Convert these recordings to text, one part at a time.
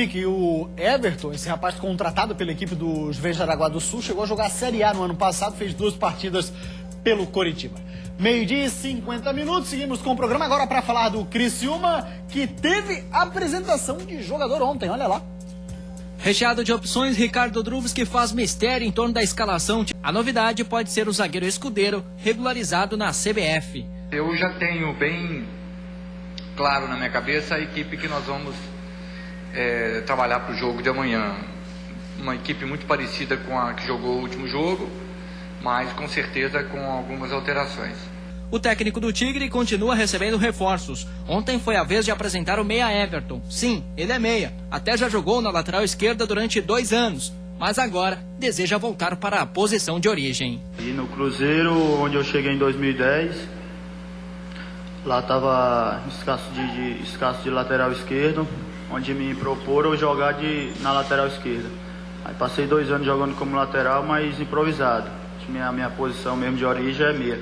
Que o Everton, esse rapaz contratado pela equipe dos Verdes de Jaraguá do Sul, chegou a jogar a Série A no ano passado, fez 2 partidas pelo Coritiba. 12h50, seguimos com o programa agora para falar do Criciúma, que teve apresentação de jogador ontem, olha lá. Recheado de opções, Ricardo Druvski faz mistério em torno da escalação. A novidade pode ser o zagueiro Escudeiro, regularizado na CBF. Eu já tenho bem claro na minha cabeça a equipe que nós vamos trabalhar para o jogo de amanhã. Uma equipe muito parecida com a que jogou o último jogo, mas com certeza com algumas alterações. O técnico do Tigre continua recebendo reforços. Ontem foi a vez de apresentar o meia Everton. Sim, ele é meia. Até já jogou na lateral esquerda durante 2 anos. Mas agora deseja voltar para a posição de origem. E no Cruzeiro, onde eu cheguei em 2010, lá estava escasso de lateral esquerdo, onde me proporam jogar na lateral esquerda. Aí passei 2 anos jogando como lateral, mas improvisado. Minha posição mesmo de origem é meia.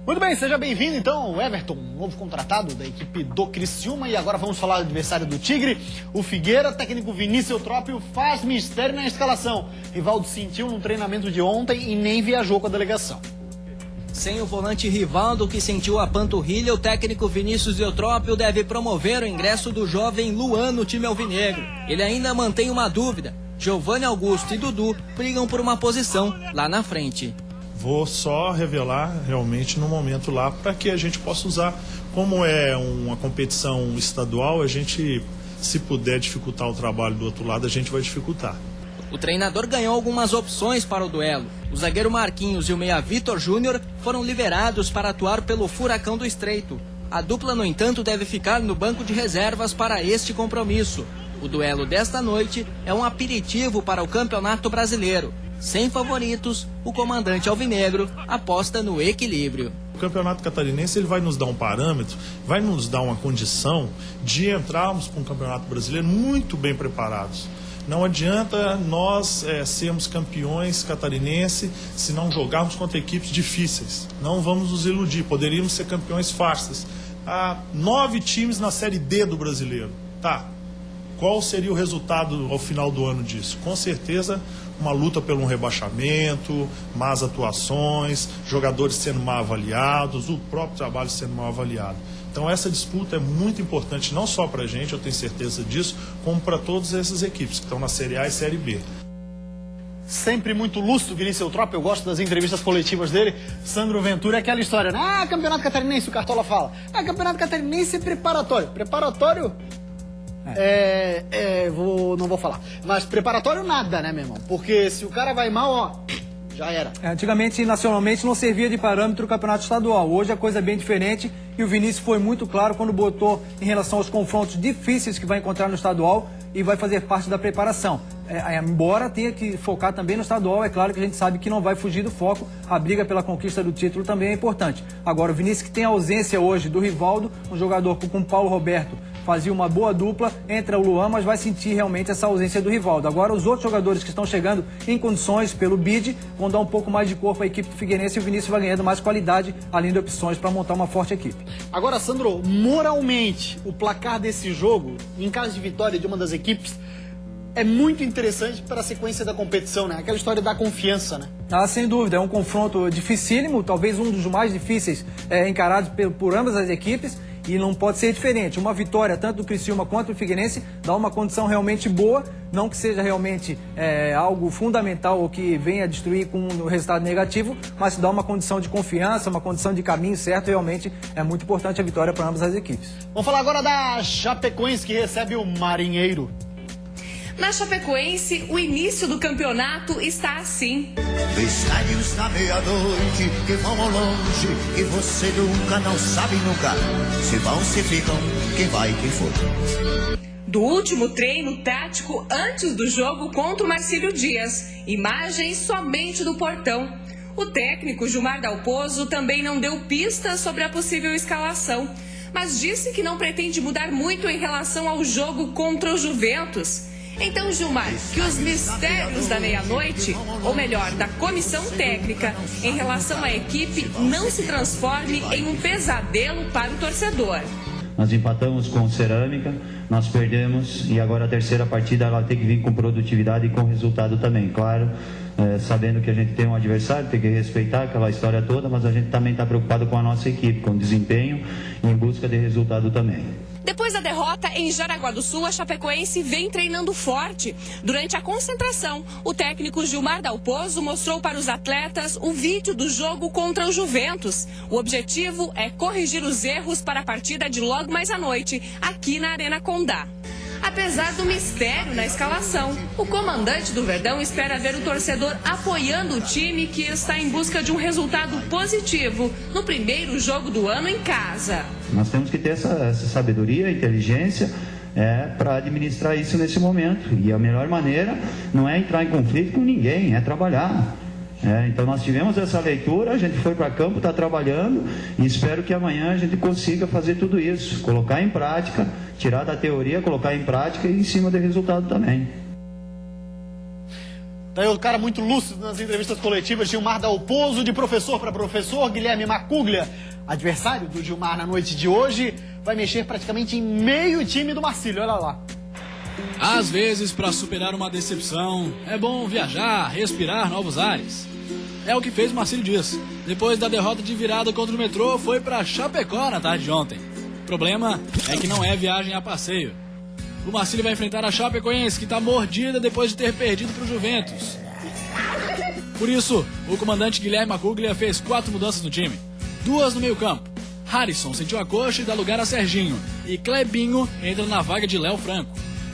Muito bem, seja bem-vindo então, Everton, novo contratado da equipe do Criciúma. E agora vamos falar do adversário do Tigre, o Figueira. Técnico Vinícius Eutrópio faz mistério na escalação. Rivaldo sentiu no treinamento de ontem e nem viajou com a delegação. Sem o volante Rivaldo, que sentiu a panturrilha, o técnico Vinícius Eutrópio deve promover o ingresso do jovem Luan no time alvinegro. Ele ainda mantém uma dúvida. Giovanni Augusto e Dudu brigam por uma posição lá na frente. Vou só revelar realmente no momento lá para que a gente possa usar. Como é uma competição estadual, a gente, se puder dificultar o trabalho do outro lado, a gente vai dificultar. O treinador ganhou algumas opções para o duelo. O zagueiro Marquinhos e o meia Vitor Júnior foram liberados para atuar pelo Furacão do Estreito. A dupla, no entanto, deve ficar no banco de reservas para este compromisso. O duelo desta noite é um aperitivo para o Campeonato Brasileiro. Sem favoritos, o comandante alvinegro aposta no equilíbrio. O Campeonato Catarinense ele vai nos dar um parâmetro, vai nos dar uma condição de entrarmos para um Campeonato Brasileiro muito bem preparados. Não adianta nós sermos campeões catarinense se não jogarmos contra equipes difíceis. Não vamos nos iludir, poderíamos ser campeões fáceis. Há 9 times na Série D do Brasileiro. Tá. Qual seria o resultado ao final do ano disso? Com certeza, uma luta pelo rebaixamento, más atuações, jogadores sendo mal avaliados, o próprio trabalho sendo mal avaliado. Então essa disputa é muito importante, não só para a gente, eu tenho certeza disso, como para todas essas equipes que estão na Série A e Série B. Sempre muito lúcido, Vinícius Eutrópio, eu gosto das entrevistas coletivas dele. Sandro Ventura é aquela história, né? Campeonato Catarinense, o Cartola fala. Campeonato Catarinense é preparatório. Preparatório... não vou falar. Mas preparatório nada, né, meu irmão? Porque se o cara vai mal, já era. Antigamente, nacionalmente, não servia de parâmetro o campeonato estadual. Hoje a coisa é bem diferente e o Vinícius foi muito claro quando botou em relação aos confrontos difíceis que vai encontrar no estadual e vai fazer parte da preparação. Embora tenha que focar também no estadual, é claro que a gente sabe que não vai fugir do foco. A briga pela conquista do título também é importante. Agora, o Vinícius, que tem a ausência hoje do Rivaldo, um jogador com o Paulo Roberto fazia uma boa dupla, entra o Luan, mas vai sentir realmente essa ausência do Rivaldo. Agora, os outros jogadores que estão chegando em condições pelo BID vão dar um pouco mais de corpo à equipe do Figueirense e o Vinícius vai ganhando mais qualidade, além de opções para montar uma forte equipe. Agora, Sandro, moralmente, o placar desse jogo, em caso de vitória de uma das equipes, é muito interessante para a sequência da competição, né? Aquela história da confiança, né? Sem dúvida, é um confronto dificílimo, talvez um dos mais difíceis encarados por ambas as equipes. E não pode ser diferente. Uma vitória, tanto do Criciúma quanto do Figueirense, dá uma condição realmente boa, não que seja realmente algo fundamental ou que venha destruir com um resultado negativo, mas dá uma condição de confiança, uma condição de caminho certo. Realmente é muito importante a vitória para ambas as equipes. Vamos falar agora da Chapecoense, que recebe o Marinheiro. Na Chapecoense, o início do campeonato está assim. Estádios na meia-noite que vão ao longe e você nunca, não sabe nunca se vão, se ficam, quem vai, quem for. Do último treino tático antes do jogo contra o Marcílio Dias, imagens somente do portão. O técnico Gilmar Dalpozo também não deu pistas sobre a possível escalação, mas disse que não pretende mudar muito em relação ao jogo contra o Juventus. Então, Gilmar, que os mistérios da meia-noite, ou melhor, da comissão técnica, em relação à equipe, não se transforme em um pesadelo para o torcedor. Nós empatamos com o Cerâmica, nós perdemos e agora a terceira partida ela tem que vir com produtividade e com resultado também, claro, sabendo que a gente tem um adversário, tem que respeitar aquela história toda, mas a gente também está preocupado com a nossa equipe, com o desempenho e em busca de resultado também. Depois da derrota em Jaraguá do Sul, a Chapecoense vem treinando forte. Durante a concentração, o técnico Gilmar Dalpozo mostrou para os atletas o vídeo do jogo contra o Juventus. O objetivo é corrigir os erros para a partida de logo mais à noite, aqui na Arena Condá. Apesar do mistério na escalação, o comandante do Verdão espera ver o torcedor apoiando o time que está em busca de um resultado positivo no primeiro jogo do ano em casa. Nós temos que ter essa sabedoria, inteligência para administrar isso nesse momento. E a melhor maneira não é entrar em conflito com ninguém, é trabalhar. Então nós tivemos essa leitura, a gente foi para campo, está trabalhando e espero que amanhã a gente consiga fazer tudo isso, colocar em prática, tirar da teoria, colocar em prática e em cima do resultado também. Daí o cara muito lúcido nas entrevistas coletivas, Gilmar Dalpozo, de professor para professor. Guilherme Macuglia, adversário do Gilmar na noite de hoje, vai mexer praticamente em meio time do Marcílio, olha lá. Às vezes, para superar uma decepção, é bom viajar, respirar novos ares. É o que fez o Marcílio Dias. Depois da derrota de virada contra o Metrô, foi para Chapecó na tarde de ontem. O problema é que não é viagem a passeio. O Marcílio vai enfrentar a Chapecoense, que está mordida depois de ter perdido para o Juventus. Por isso, o comandante Guilherme Macuglia fez 4 mudanças no time. 2 no meio campo. Harrison sentiu a coxa e dá lugar a Serginho. E Clebinho entra na vaga de Léo Franco.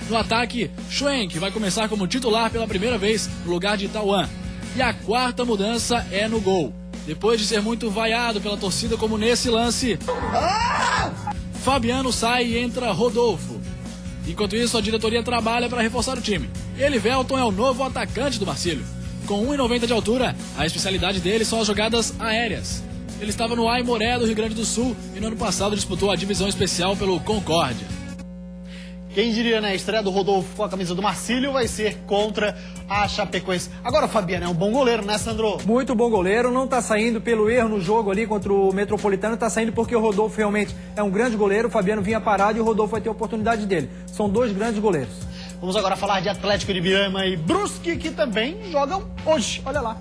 No ataque, Schwenk vai começar como titular pela primeira vez no lugar de Itauã. E a 4ª mudança é no gol. Depois de ser muito vaiado pela torcida como nesse lance, Fabiano sai e entra Rodolfo. Enquanto isso, a diretoria trabalha para reforçar o time. Elivelton é o novo atacante do Marcílio. Com 1,90 de altura, a especialidade dele são as jogadas aéreas. Ele estava no Aimoré do Rio Grande do Sul e no ano passado disputou a divisão especial pelo Concórdia. Quem diria, né? A estreia do Rodolfo com a camisa do Marcílio vai ser contra a Chapecoense. Agora o Fabiano é um bom goleiro, né, Sandro? Muito bom goleiro, não está saindo pelo erro no jogo ali contra o Metropolitano, está saindo porque o Rodolfo realmente é um grande goleiro, o Fabiano vinha parado e o Rodolfo vai ter a oportunidade dele. São 2 grandes goleiros. Vamos agora falar de Atlético de Ibirama e Brusque, que também jogam hoje. Olha lá.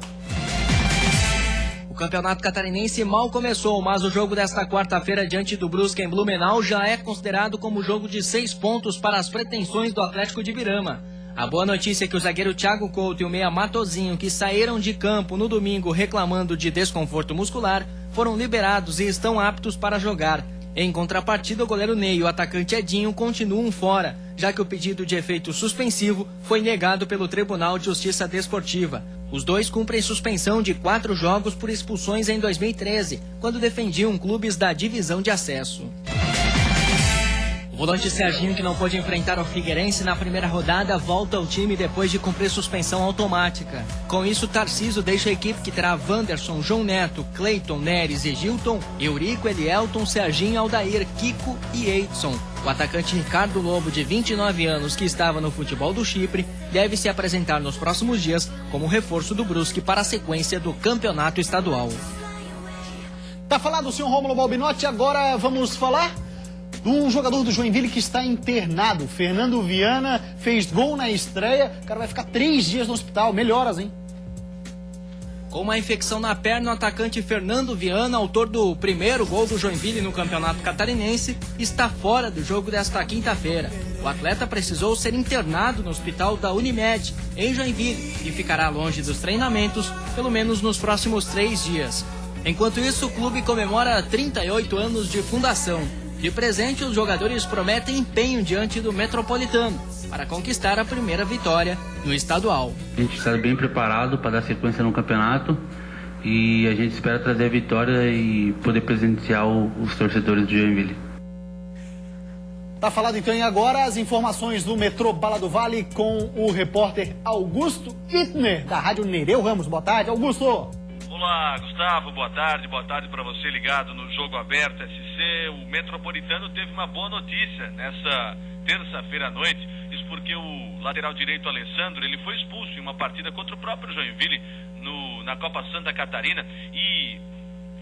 O campeonato catarinense mal começou, mas o jogo desta quarta-feira diante do Brusque em Blumenau já é considerado como jogo de 6 pontos para as pretensões do Atlético de Ibirama. A boa notícia é que o zagueiro Thiago Couto e o meia Matozinho, que saíram de campo no domingo reclamando de desconforto muscular, foram liberados e estão aptos para jogar. Em contrapartida, o goleiro Ney e o atacante Edinho continuam fora, já que o pedido de efeito suspensivo foi negado pelo Tribunal de Justiça Desportiva. Os dois cumprem suspensão de 4 jogos por expulsões em 2013, quando defendiam clubes da divisão de acesso. O volante Serginho, que não pôde enfrentar o Figueirense na primeira rodada, volta ao time depois de cumprir suspensão automática. Com isso, Tarcísio deixa a equipe que terá Wanderson, João Neto, Cleiton, Neres e Gilton, Eurico, Elielton, Serginho, Aldair, Kiko e Eidson. O atacante Ricardo Lobo, de 29 anos, que estava no futebol do Chipre, deve se apresentar nos próximos dias como reforço do Brusque para a sequência do campeonato estadual. Tá falado o senhor Rômulo Balbinotti, agora vamos falar de um jogador do Joinville que está internado. Fernando Viana fez gol na estreia, o cara vai ficar 3 dias no hospital, melhoras, hein? Com uma infecção na perna, o atacante Fernando Viana, autor do primeiro gol do Joinville no campeonato catarinense, está fora do jogo desta quinta-feira. O atleta precisou ser internado no hospital da Unimed, em Joinville, e ficará longe dos treinamentos, pelo menos nos próximos 3 dias. Enquanto isso, o clube comemora 38 anos de fundação. De presente, os jogadores prometem empenho diante do Metropolitano para conquistar a primeira vitória no estadual. A gente está bem preparado para dar sequência no campeonato e a gente espera trazer a vitória e poder presentear os torcedores de Joinville. Tá falado então, e agora as informações do Metrô Bala do Vale com o repórter Augusto Ittner, da Rádio Nereu Ramos. Boa tarde, Augusto. Olá, Gustavo, boa tarde para você ligado no Jogo Aberto SC. O Metropolitano teve uma boa notícia nessa terça-feira à noite, isso porque o lateral direito Alessandro, ele foi expulso em uma partida contra o próprio Joinville na Copa Santa Catarina e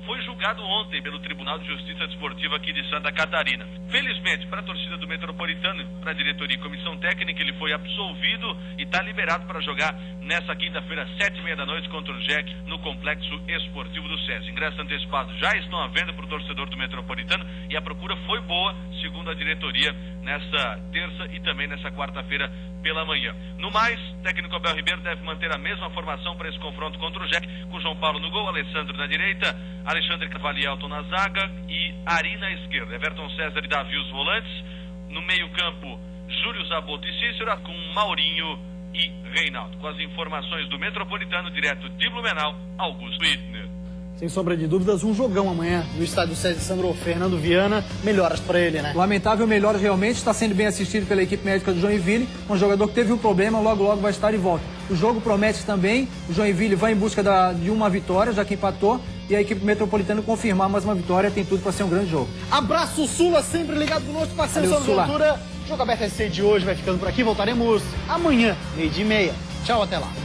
foi julgado ontem pelo Tribunal de Justiça Desportiva aqui de Santa Catarina. Felizmente, para a torcida do Metropolitano, para a diretoria e comissão técnica, ele foi absolvido e está liberado para jogar nessa quinta-feira, 7h30 da noite, contra o Jack, no Complexo Esportivo do SESI. Ingressos antecipados já estão à venda para o torcedor do Metropolitano e a procura foi boa, segundo a diretoria, nessa terça e também nessa quarta-feira pela manhã. No mais, o técnico Abel Ribeiro deve manter a mesma formação para esse confronto contra o Jack, com João Paulo no gol, Alessandro na direita, Alexandre Cavalielton na zaga e Ari na esquerda. Everton César e Davi os volantes. No meio-campo, Júlio Zabotto e Cícero, com Maurinho e Reinaldo. Com as informações do Metropolitano, direto de Blumenau, Augusto Wittner. Sem sombra de dúvidas, um jogão amanhã no estádio César Sandro. Fernando Viana, melhoras para ele, né? Lamentável, melhoras realmente, está sendo bem assistido pela equipe médica do Joinville, um jogador que teve um problema, logo vai estar de volta. O jogo promete também, o Joinville vai em busca de uma vitória, já que empatou, e a equipe metropolitana confirmar mais uma vitória, tem tudo para ser um grande jogo. Abraço, Sula, sempre ligado conosco, parceiro Sandro Ventura. Jogo Aberto SC de hoje vai ficando por aqui, voltaremos amanhã, 12h30. Tchau, até lá.